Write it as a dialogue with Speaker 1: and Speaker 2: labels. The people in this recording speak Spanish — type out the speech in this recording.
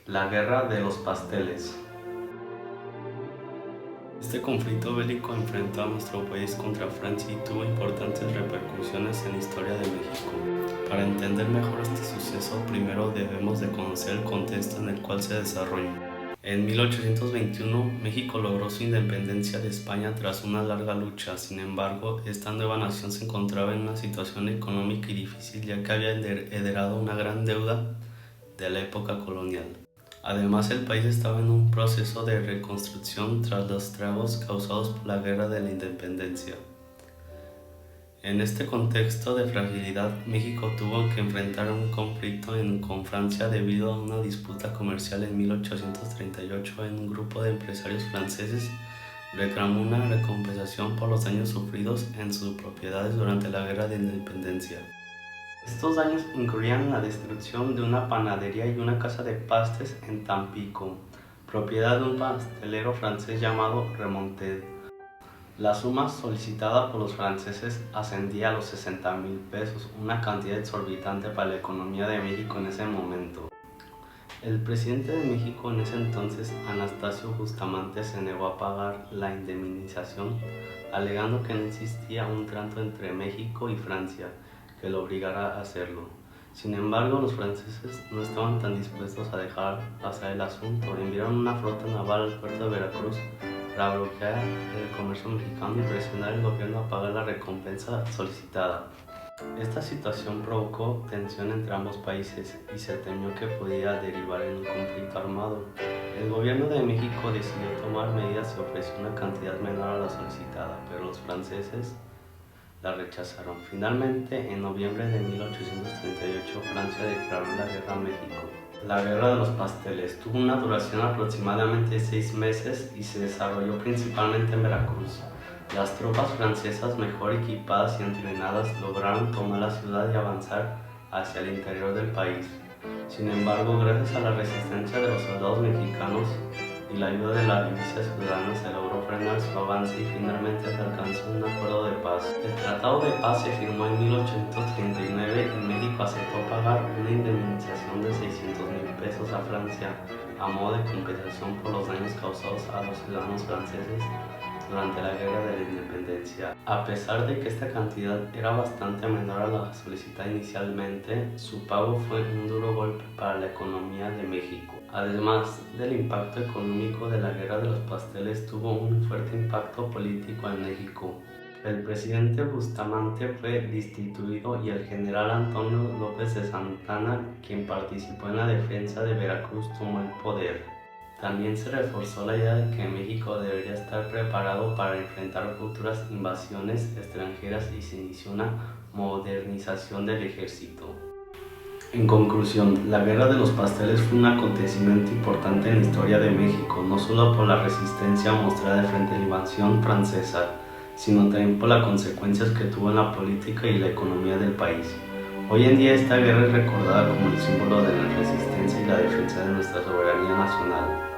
Speaker 1: La Guerra de los Pasteles. Este conflicto bélico enfrentó a nuestro país contra Francia y tuvo importantes repercusiones en la historia de México. Para entender mejor este suceso, primero debemos de conocer el contexto en el cual se desarrolló. En 1821, México logró su independencia de España tras una larga lucha. Sin embargo, esta nueva nación se encontraba en una situación económica y difícil, ya que había heredado una gran deuda de la época colonial. Además, el país estaba en un proceso de reconstrucción tras los estragos causados por la Guerra de la Independencia. En este contexto de fragilidad, México tuvo que enfrentar un conflicto con Francia debido a una disputa comercial en 1838. Un grupo de empresarios franceses reclamó una recompensación por los daños sufridos en sus propiedades durante la Guerra de Independencia. Estos daños incluían la destrucción de una panadería y una casa de pastes en Tampico, propiedad de un pastelero francés llamado Remonted. La suma solicitada por los franceses ascendía a los 60,000 pesos, una cantidad exorbitante para la economía de México en ese momento. El presidente de México en ese entonces, Anastasio Bustamante, se negó a pagar la indemnización, alegando que no existía un trato entre México y Francia que lo obligara a hacerlo. Sin embargo, los franceses no estaban tan dispuestos a dejar pasar el asunto. Enviaron una flota naval al puerto de Veracruz para bloquear el comercio mexicano y presionar al gobierno a pagar la recompensa solicitada. Esta situación provocó tensión entre ambos países y se temió que podía derivar en un conflicto armado. El gobierno de México decidió tomar medidas y ofreció una cantidad menor a la solicitada, pero los franceses la rechazaron. Finalmente, en noviembre de 1838, Francia declaró la guerra a México. La Guerra de los Pasteles tuvo una duración aproximadamente de 6 meses y se desarrolló principalmente en Veracruz. Las tropas francesas mejor equipadas y entrenadas lograron tomar la ciudad y avanzar hacia el interior del país. Sin embargo, gracias a la resistencia de los soldados mexicanos y la ayuda de la milicia ciudadana, se logró frenar su avance y finalmente se alcanzó un acuerdo de paz. El Tratado de Paz se firmó en 1839 y México aceptó pagar una indemnización de 600,000 pesos a Francia a modo de compensación por los daños causados a los ciudadanos franceses durante la Guerra de la Independencia. A pesar de que esta cantidad era bastante menor a la solicitada inicialmente, su pago fue un duro golpe para la economía de México. Además del impacto económico de la Guerra de los Pasteles, tuvo un fuerte impacto político en México. El presidente Bustamante fue destituido y el general Antonio López de Santana, quien participó en la defensa de Veracruz, tomó el poder. También se reforzó la idea de que México debería estar preparado para enfrentar futuras invasiones extranjeras y se inició una modernización del ejército. En conclusión, la Guerra de los Pasteles fue un acontecimiento importante en la historia de México, no solo por la resistencia mostrada frente a la invasión francesa, sino también por las consecuencias que tuvo en la política y la economía del país. Hoy en día esta guerra es recordada como el símbolo de la resistencia y la defensa de nuestra soberanía nacional.